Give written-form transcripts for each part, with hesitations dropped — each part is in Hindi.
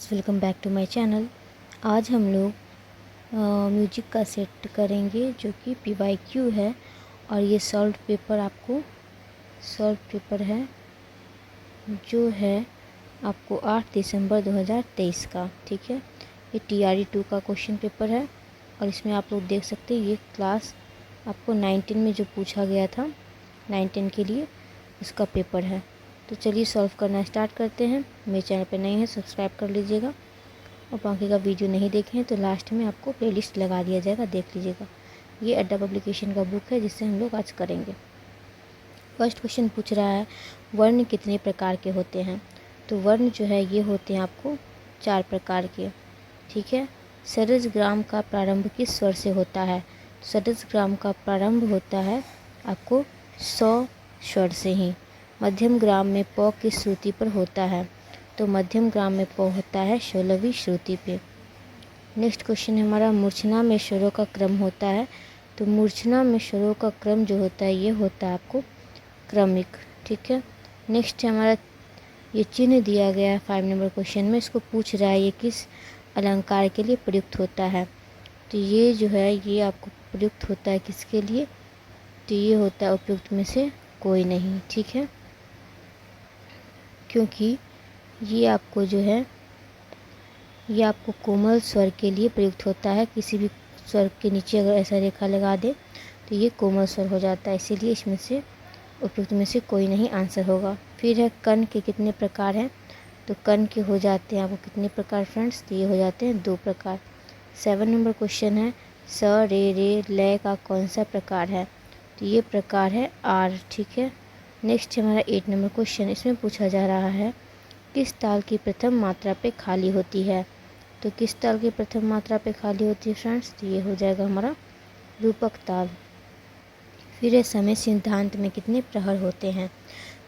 Welcome back to my channel. आज हम लोग म्यूजिक का सेट करेंगे जो कि PYQ है और ये सॉल्व पेपर है जो है आपको 8 दिसंबर 2023 का। ठीक है, ये TRE 2 का क्वेश्चन पेपर है और इसमें आप लोग देख सकते हैं ये क्लास आपको 19 में जो पूछा गया था 19 के लिए उसका पेपर है। तो चलिए सॉल्व करना स्टार्ट करते हैं। मेरे चैनल पे नए हैं सब्सक्राइब कर लीजिएगा और बाकी का वीडियो नहीं देखे हैं तो लास्ट में आपको प्लेलिस्ट लगा दिया जाएगा, देख लीजिएगा। ये अड्डा पब्लिकेशन का बुक है जिससे हम लोग आज करेंगे। फर्स्ट क्वेश्चन पूछ रहा है वर्ण कितने प्रकार के होते हैं। तो वर्ण जो है ये होते हैं आपको 4 प्रकार के। ठीक है, सरस ग्राम का प्रारंभ किस स्वर से होता है। सरस ग्राम का प्रारंभ होता है आपको 100 स्वर से ही। मध्यम ग्राम में प किस श्रुति पर होता है। तो मध्यम ग्राम में प होता है 16वीं श्रुति पे। नेक्स्ट क्वेश्चन है हमारा मूर्छना में स्वरों का क्रम होता है। तो मूर्छना में स्वरों का क्रम जो होता है ये होता है आपको क्रमिक। ठीक है, नेक्स्ट है हमारा ये चिन्ह दिया गया है 5 नंबर क्वेश्चन में। इसको पूछ रहा है ये किस अलंकार के लिए प्रयुक्त होता है। तो ये जो है ये आपको प्रयुक्त होता है किसके लिए। तो ये होता है उपयुक्त में से कोई नहीं। ठीक है, क्योंकि ये आपको जो है ये आपको कोमल स्वर के लिए प्रयुक्त होता है। किसी भी स्वर के नीचे अगर ऐसा रेखा लगा दे तो ये कोमल स्वर हो जाता है, इसीलिए इसमें से उपयुक्त में से कोई नहीं आंसर होगा। फिर है कण के कितने प्रकार हैं। तो कण के हो जाते हैं आपको कितने प्रकार फ्रेंड्स। तो ये हो जाते हैं 2 प्रकार। 7 नंबर क्वेश्चन है स रे रे लय का कौन सा प्रकार है। तो ये प्रकार है आर। ठीक है, नेक्स्ट हमारा 8 नंबर क्वेश्चन। इसमें पूछा जा रहा है किस ताल की प्रथम मात्रा पे खाली होती है। तो किस ताल की प्रथम मात्रा पे खाली होती है फ्रेंड्स। तो ये हो जाएगा हमारा रूपक ताल। फिर है समय सिद्धांत में कितने प्रहर होते हैं।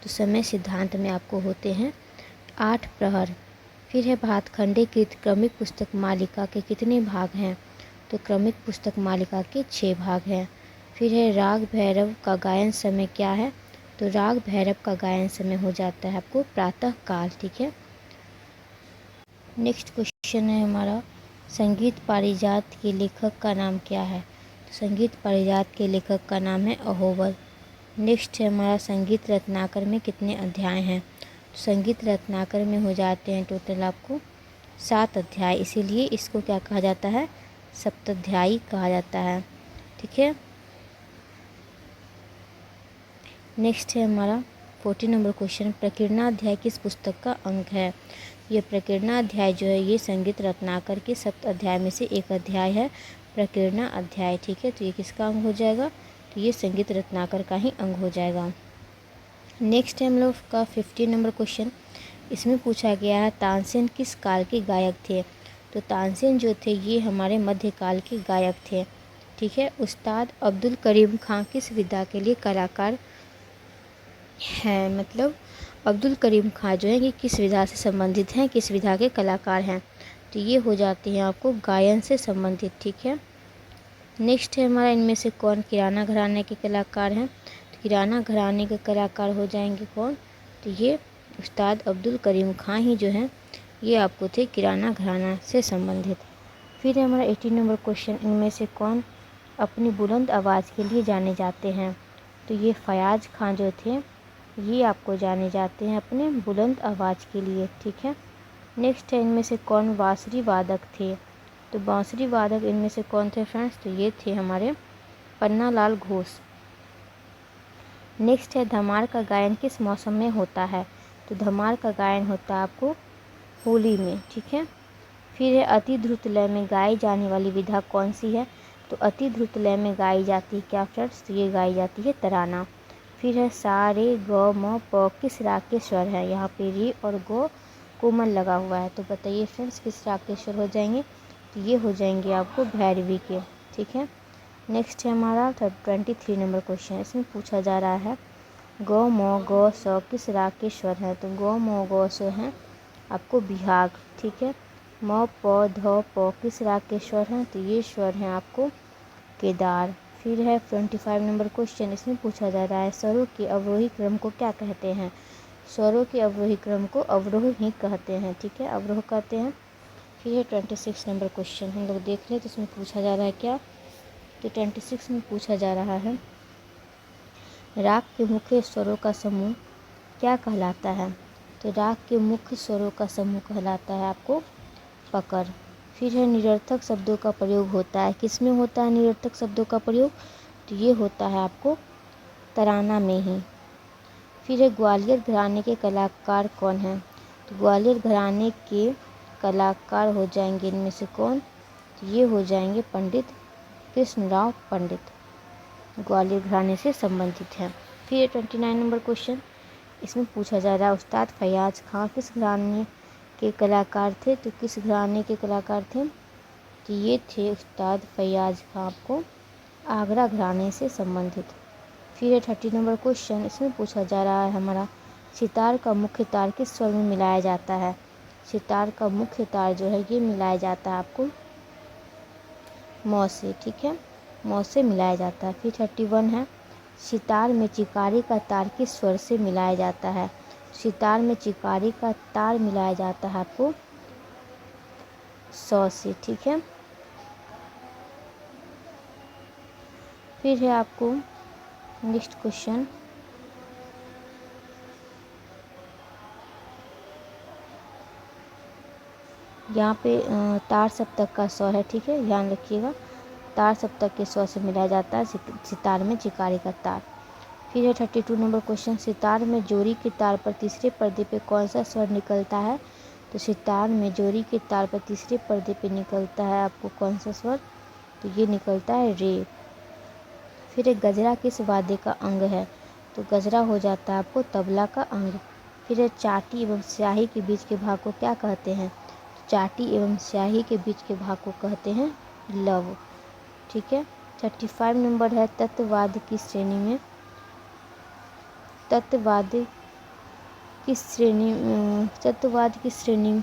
तो समय सिद्धांत में आपको होते हैं 8 प्रहर। फिर है भातखंडे कृत क्रमिक पुस्तक मालिका के कितने भाग हैं। तो क्रमिक पुस्तक मालिका के 6 भाग हैं। फिर है राग भैरव का गायन समय क्या है। तो राग भैरव का गायन समय हो जाता है आपको प्रातः काल। ठीक है, नेक्स्ट क्वेश्चन है हमारा संगीत पारिजात के लेखक का नाम क्या है। तो संगीत पारिजात के लेखक का नाम है अहोबल। नेक्स्ट है हमारा संगीत रत्नाकर में कितने अध्याय हैं। तो संगीत रत्नाकर में हो जाते हैं टोटल आपको 7 अध्याय, इसीलिए इसको क्या कहा जाता है सप्ताध्यायी कहा जाता है। ठीक है, नेक्स्ट है हमारा 14 नंबर क्वेश्चन प्रकीर्णाध्याय किस पुस्तक का अंग है। ये प्रकीर्णाध्याय जो है ये संगीत रत्नाकर के 7 अध्याय में से एक अध्याय है प्रकीर्णा अध्याय। ठीक है, तो ये किसका अंग हो जाएगा। तो ये संगीत रत्नाकर का ही अंग हो जाएगा। नेक्स्ट है हम लोग का 15 नंबर क्वेश्चन। इसमें पूछा गया है तानसेन किस काल के गायक थे। तो तानसेन जो थे ये हमारे मध्यकाल के गायक थे। ठीक है, उस्ताद अब्दुल करीम खां किस विधा के लिए कलाकार हैं। मतलब अब्दुल करीम खां जो है कि किस विधा से संबंधित हैं, किस विधा के कलाकार हैं। तो ये हो जाते हैं आपको गायन से संबंधित। ठीक है, नेक्स्ट है हमारा इनमें से कौन किराना घराने के कलाकार हैं। तो किराना घराने के कलाकार हो जाएंगे कौन। तो ये उस्ताद अब्दुल करीम खां ही जो हैं ये आपको थे किराना घराना से संबंधित। फिर है हमारा 18 नंबर क्वेश्चन इनमें से कौन अपनी बुलंद आवाज़ के लिए जाने जाते हैं। तो ये फयाज खां जो थे ये आपको जाने जाते हैं अपने बुलंद आवाज़ के लिए। ठीक है, नेक्स्ट है इनमें से कौन बांसुरी वादक थे। तो बांसुरी वादक इनमें से कौन थे फ्रेंड्स। तो ये थे हमारे पन्नालाल घोष। नेक्स्ट है धमार का गायन किस मौसम में होता है। तो धमार का गायन होता है आपको होली में। ठीक है, फिर है अति द्रुत लय में गाई जाने वाली विधा कौन सी है। तो अति द्रुत लय में गाई जाती है क्या फ्रेंड्स। तो ये गाई जाती है तराना। फिर है सा रे ग म प किस राग के स्वर है। यहाँ पे रे और गो कोमल लगा हुआ है, तो बताइए फ्रेंड्स किस राग के स्वर हो जाएंगे। तो ये हो जाएंगे आपको भैरवी के। ठीक है, नेक्स्ट है हमारा 23 नंबर क्वेश्चन। इसमें पूछा जा रहा है ग म ग स किस राग के स्वर हैं। तो ग म ग स हैं आपको बिहाग। ठीक है, म प ध प किस राग के स्वर हैं। तो ये स्वर हैं आपको केदार। फिर है 25 नंबर क्वेश्चन। इसमें पूछा जा रहा है स्वरों के अवरोही क्रम को क्या कहते हैं। स्वरों के अवरोही क्रम को अवरोह ही कहते हैं, ठीक है, अवरोह कहते हैं। फिर है 26 नंबर क्वेश्चन हम लोग देख लें तो इसमें पूछा जा रहा है क्या, तो 26 में पूछा जा रहा है राग के मुख्य स्वरों का समूह क्या कहलाता है। तो राग के मुख्य स्वरों का समूह कहलाता है आपको पकड़। फिर है निरर्थक शब्दों का प्रयोग होता है, किस में होता है निरर्थक शब्दों का प्रयोग, तो ये होता है आपको तराना में ही। फिर है ग्वालियर घराने के कलाकार कौन हैं, तो ग्वालियर घराने के कलाकार हो जाएंगे इनमें से कौन, तो ये हो जाएंगे पंडित कृष्णराव पंडित, ग्वालियर घराने से संबंधित हैं। फिर 29 नंबर क्वेश्चन इसमें पूछा जा रहा है उस्ताद फैयाज खां किस घराने के कलाकार थे, तो किस घराने के कलाकार थे, तो ये थे उस्ताद फैयाज खां आपको आगरा घराने से संबंधित। फिर 30 नंबर क्वेश्चन इसमें पूछा जा रहा है हमारा सितार का मुख्य तार किस स्वर में मिलाया जाता है। सितार का मुख्य तार जो है ये मिलाया जाता है आपको मौ से, ठीक है, मौ से मिलाया जाता है। फिर 31 है सितार में चिकारी का तार किस स्वर से मिलाया जाता है। सितार में चिकारी का तार मिलाया जाता है आपको सौ से, ठीक है। फिर है आपको नेक्स्ट क्वेश्चन यहाँ पे तार सप्तक का स्वर है, ठीक है, ध्यान रखिएगा, तार सप्तक के स्वर से मिलाया जाता है सितार में चिकारी का तार। फिर है 32 नंबर क्वेश्चन सितार में जोड़ी के तार पर तीसरे पर्दे पे कौन सा स्वर निकलता है। तो सितार में जोड़ी के तार पर तीसरे पर्दे पे निकलता है आपको कौन सा स्वर, तो ये निकलता है रे। फिर एक गजरा किस वाद्य का अंग है, तो गजरा हो जाता है आपको तबला का अंग। फिर है चाटी एवं स्याही के बीच के भाग को क्या कहते हैं, चाटी एवं स्याही के बीच के भाग को कहते हैं लव, ठीक है। 35 नंबर है तत्ववाद की श्रेणी में, तत्ववाद की श्रेणी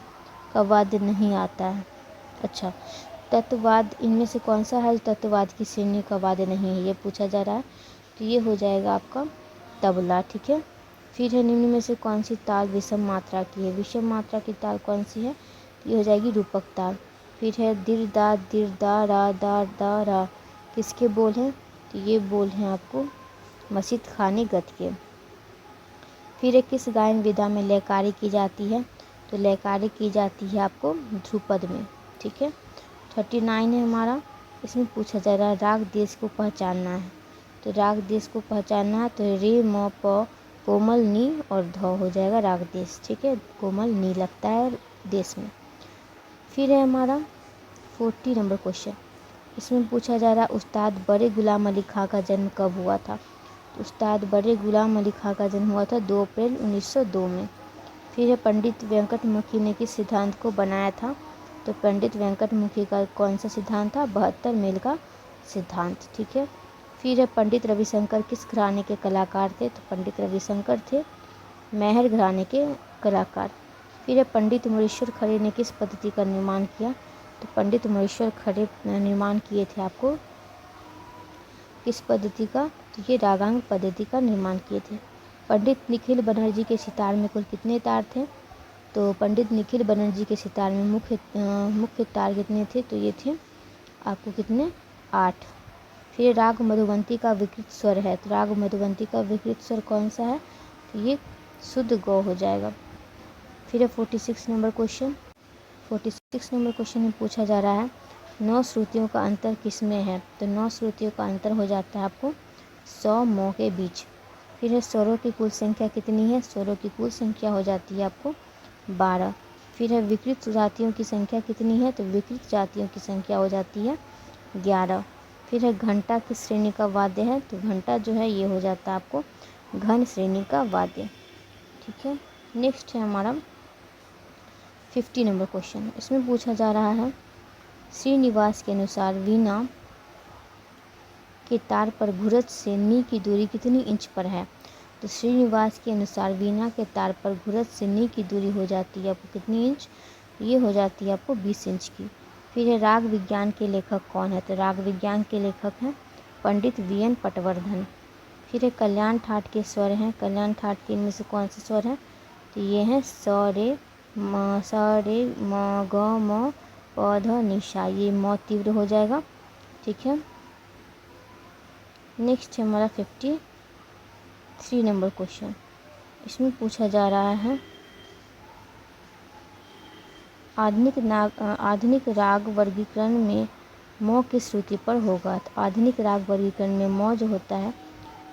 का वाद्य नहीं आता है। अच्छा, तत्ववाद इनमें से कौन सा है तत्ववाद की श्रेणी का वाद्य नहीं है, ये पूछा जा रहा है, तो ये हो जाएगा आपका तबला, ठीक है। फिर है निम्न में से कौन सी ताल विषम मात्रा की है, विषम मात्रा की ताल कौन सी है, ये हो जाएगी रूपक ताल। फिर है दिर दा रा रा किसके बोल हैं, तो ये बोल हैं आपको मसीद खानी गत के। फिर है किस गायन विधा में लयकारी की जाती है, तो लयकारी की जाती है आपको ध्रुपद में, ठीक है। 39 है हमारा, इसमें पूछा जा रहा है राग देश को पहचानना है, तो राग देश को पहचानना है तो रे म प कोमल नी और ध हो जाएगा राग देश, ठीक है, कोमल नी लगता है देश में। फिर है हमारा 40 नंबर क्वेश्चन, इसमें पूछा जा रहा है उस्ताद बड़े गुलाम अली खां का जन्म कब हुआ था। तो उस्ताद बड़े गुलाम अली खां का जन्म हुआ था 2 अप्रैल 1902 में। फिर है पंडित वेंकटमुखी ने किस सिद्धांत को बनाया था, तो पंडित वेंकटमुखी का कौन सा सिद्धांत था, 72 मील का सिद्धांत, ठीक है। फिर है पंडित रविशंकर किस घराने के कलाकार थे, तो पंडित रविशंकर थे मेहर घराने के कलाकार। फिर है पंडित मुरेश्वर खरे ने किस पद्धति का निर्माण किया, तो पंडित मुरेश्वर खरे निर्माण किए थे आपको किस पद्धति का, तो ये रागांग पद्धति का निर्माण किए थे। पंडित निखिल बनर्जी के सितार में कुल कितने तार थे, तो पंडित निखिल बनर्जी के सितार में मुख्य तार कितने थे, तो ये थे आपको कितने 8। फिर राग मधुवंती का विकृत स्वर है, तो राग मधुवंती का विकृत स्वर कौन सा है, तो ये शुद्ध गौ हो जाएगा। फिर 46 नंबर क्वेश्चन, 46 नंबर क्वेश्चन में पूछा जा रहा है 9 श्रुतियों का अंतर किस में है, तो 9 श्रुतियों का अंतर हो जाता है आपको 100 मौ के बीच। फिर है स्वरों की कुल संख्या कितनी है, स्वरों की कुल संख्या हो जाती है आपको 12। फिर है विकृत जातियों की संख्या कितनी है, तो विकृत जातियों की संख्या हो जाती है 11। फिर है घंटा किस श्रेणी का वाद्य है, तो घंटा जो है ये हो जाता है आपको घन श्रेणी का वाद्य, ठीक है। नेक्स्ट है हमारा 50 नंबर क्वेश्चन, इसमें पूछा जा रहा है श्रीनिवास के अनुसार वीणा के तार पर घुरज से नी की दूरी कितनी इंच पर है, तो श्रीनिवास के अनुसार वीणा के तार पर घुरज से नी की दूरी हो जाती है आपको कितनी इंच, ये हो जाती है आपको 20 इंच की। फिर है राग विज्ञान के लेखक कौन है, तो राग विज्ञान के लेखक हैं पंडित VN पटवर्धन। फिर है कल्याण ठाट के स्वर हैं, कल्याण ठाट के इनमें से कौन से स्वर हैं, तो ये हैं स रे म ग म प ध निशा, ये म तीव्र हो जाएगा। ठीक है, नेक्स्ट है हमारा 53 नंबर क्वेश्चन। इसमें पूछा जा रहा है आधुनिक राग वर्गीकरण में म किस श्रुति पर होगा। तो आधुनिक राग वर्गीकरण में म जो होता है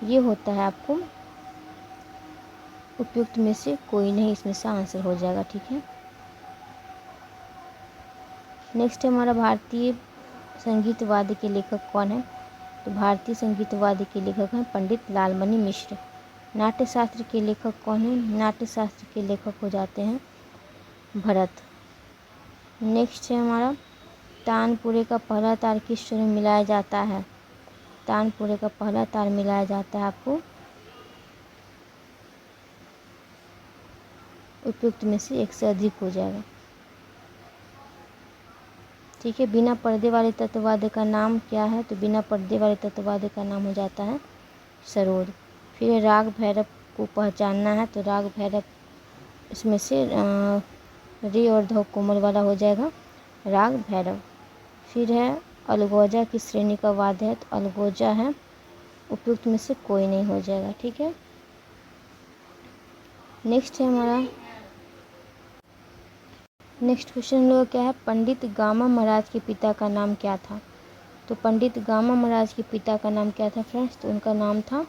ये होता है आपको उपयुक्त में से कोई नहीं, इसमें से आंसर हो जाएगा। ठीक है, नेक्स्ट है हमारा भारतीय संगीत वाद्य के लेखक कौन है। तो भारतीय संगीत वाद्य के लेखक हैं पंडित लालमणि मिश्र। नाट्य शास्त्र के लेखक कौन है। नाट्य शास्त्र के लेखक हो जाते हैं भरत। नेक्स्ट है हमारा तानपुरे का पहला तार किस स्वर में मिलाया जाता है। तानपुरे का पहला तार मिलाया जाता है आपको उपयुक्त में से एक से अधिक हो जाएगा। ठीक है, बिना पर्दे वाले तत्ववाद्य का नाम क्या है। तो बिना पर्दे वाले तत्ववाद्य का नाम हो जाता है सरोद। फिर राग भैरव को पहचानना है। तो राग भैरव इसमें से रे और ध कोमल वाला हो जाएगा राग भैरव। फिर है अलगोजा किस श्रेणी का वाद्य है। तो अलगोजा है उपयुक्त में से कोई नहीं हो जाएगा। ठीक है, नेक्स्ट है हमारा नेक्स्ट क्वेश्चन हम लोग क्या है, पंडित गामा महाराज के पिता का नाम क्या था। तो पंडित गामा महाराज के पिता का नाम क्या था फ्रेंड्स। तो उनका नाम था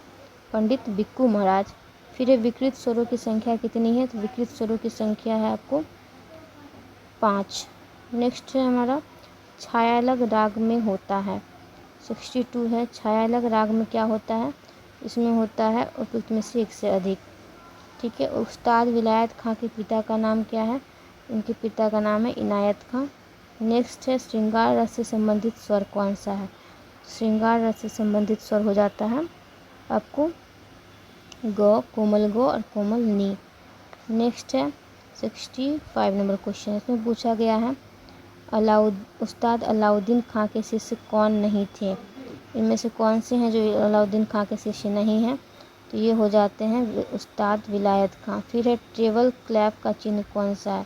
पंडित बिक्कू महाराज। फिर विकृत स्वरों की संख्या कितनी है। तो विकृत स्वरों की संख्या है आपको 5। नेक्स्ट है हमारा छायालग राग में होता है 62 है। छायालग राग में क्या होता है, इसमें होता है उपयुक्त में से एक से अधिक। ठीक है, उस्ताद विलायत खां के पिता का नाम क्या है। उनके पिता का नाम है इनायत खां। नेक्स्ट है श्रृंगार रस से संबंधित स्वर कौन सा है। श्रृंगार रस से संबंधित स्वर हो जाता है आपको ग, कोमल ग और कोमल नी। नेक्स्ट है 65 नंबर क्वेश्चन। इसमें पूछा गया है उस्ताद अलाउद्दीन खां के शिष्य कौन नहीं थे। इनमें से कौन से हैं जो अलाउद्दीन खां के शिष्य नहीं हैं। तो ये हो जाते हैं उस्ताद विलायत खां। फिर है ट्रेवल क्लैप का चिन्ह कौन सा है।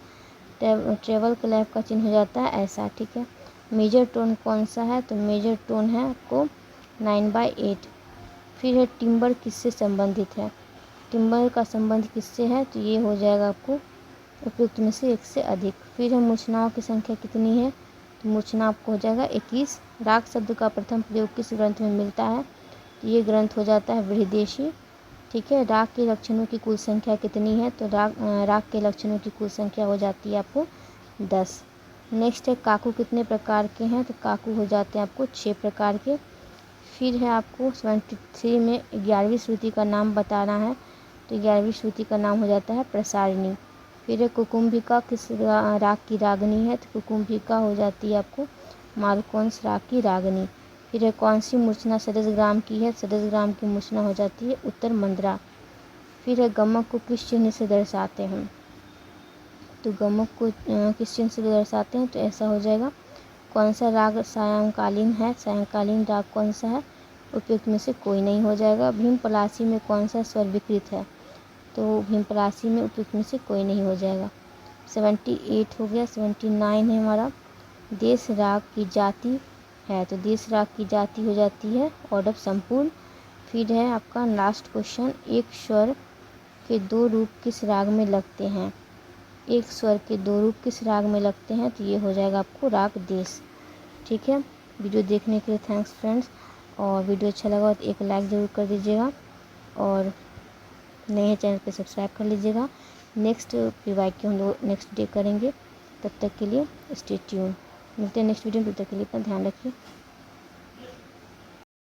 ट्रेवल क्लैप का चिन्ह हो जाता है ऐसा। ठीक है, मेजर टोन कौन सा है। तो मेजर टोन है आपको 9/8। फिर है टिम्बर किससे संबंधित है। टिम्बर का संबंध किससे है। तो ये हो जाएगा आपको उपयुक्त में से एक से अधिक। फिर है मूर्छनाओं की संख्या कितनी है। तो मूर्छना आपको हो जाएगा 21। राग शब्द का प्रथम प्रयोग किस ग्रंथ में मिलता है। तो ये ग्रंथ हो जाता है बृहदेशी। ठीक है, राग के लक्षणों की कुल संख्या कितनी है। तो राग के लक्षणों की कुल संख्या हो जाती है आपको 10। नेक्स्ट है काकू कितने प्रकार के हैं। तो काकू हो जाते हैं आपको 6 प्रकार के। फिर है आपको 73 में 11वीं श्रुति का नाम बताना है। तो 11वीं श्रुति का नाम हो जाता है प्रसारिणी। फिर है कुकुम्भिका किस राग की रागनी है। तो कुकुम्भिका हो जाती है आपको मालकोंस राग की रागनी। फिर है कौन सी मूर्छना सदसग्राम की है। सदसग्राम की मूर्छना हो जाती है उत्तर मंद्रा। फिर है गमक को किस चिन्ह से दर्शाते हैं। तो गमक को किस चिन्ह से दर्शाते हैं। तो ऐसा हो जाएगा कौन सा राग सायंकालीन है। सायंकालीन राग कौन सा है, उपयुक्त में से कोई नहीं हो जाएगा। भीम पलासी में कौन सा स्वर विकृत है। तो भीम पलासी में उपयुक्त में से कोई नहीं हो जाएगा। 78 हो गया। 79 है हमारा देश राग की जाति है। तो देश राग की जाति हो जाती है ऑर्डर संपूर्ण। फिर है आपका लास्ट क्वेश्चन, एक स्वर के 2 रूप किस राग में लगते हैं। एक स्वर के 2 रूप किस राग में लगते हैं। तो ये हो जाएगा आपको राग देश। ठीक है, वीडियो देखने के लिए थैंक्स फ्रेंड्स। और वीडियो अच्छा लगा तो एक लाइक ज़रूर कर दीजिएगा और नए चैनल पे सब्सक्राइब कर लीजिएगा। नेक्स्ट PYQ हम लोग नेक्स्ट डे करेंगे। तब तक के लिए स्टे ट्यून। मिलते हैं नेक्स्ट वीडियो में। तब तक के लिए अपना ध्यान रखिए।